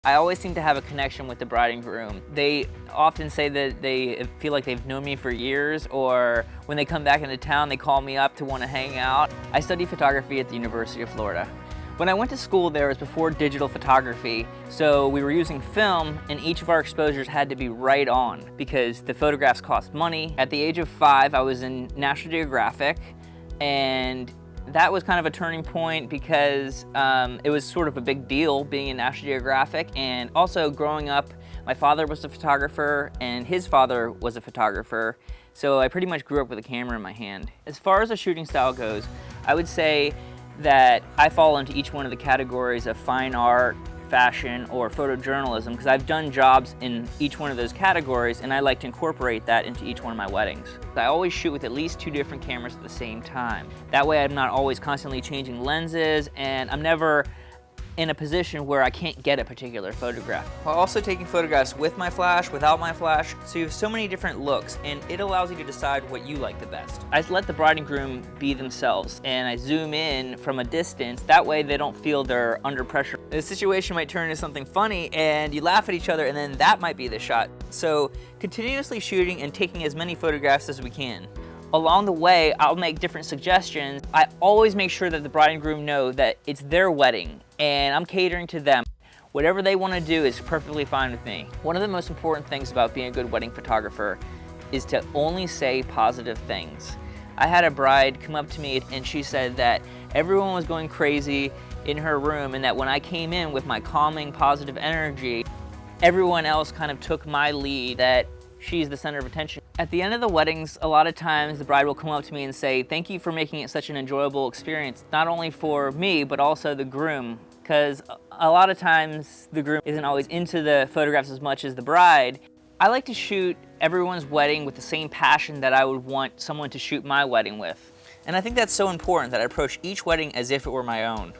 I always seem to have a connection with the bride and groom. They often say that they feel like they've known me for years, or when they come back into town, they call me up to want to hang out. I study photography at the University of Florida. When I went to school there, it was before digital photography, so we were using film, and each of our exposures had to be right on because the photographs cost money. At the age of 5, I was in National Geographic, and that was kind of a turning point because it was sort of a big deal being in National Geographic, and also growing up, my father was a photographer and his father was a photographer, so I pretty much grew up with a camera in my hand. As far as the shooting style goes, I would say that I fall into each one of the categories of fine art, fashion, or photojournalism because I've done jobs in each one of those categories, and I like to incorporate that into each one of my weddings. I always shoot with at least 2 different cameras at the same time. That way I'm not always constantly changing lenses, and I'm never in a position where I can't get a particular photograph. While also taking photographs with my flash, without my flash, so you have so many different looks, and it allows you to decide what you like the best. I let the bride and groom be themselves, and I zoom in from a distance. That way they don't feel they're under pressure. The situation might turn into something funny, and you laugh at each other, and then that might be the shot. So continuously shooting and taking as many photographs as we can. Along the way, I'll make different suggestions. I always make sure that the bride and groom know that it's their wedding and I'm catering to them. Whatever they want to do is perfectly fine with me. One of the most important things about being a good wedding photographer is to only say positive things. I had a bride come up to me and she said that everyone was going crazy in her room, and that when I came in with my calming, positive energy, everyone else kind of took my lead, that she's the center of attention. At the end of the weddings, a lot of times the bride will come up to me and say, "Thank you for making it such an enjoyable experience, not only for me, but also the groom." Because a lot of times the groom isn't always into the photographs as much as the bride. I like to shoot everyone's wedding with the same passion that I would want someone to shoot my wedding with. And I think that's so important, that I approach each wedding as if it were my own.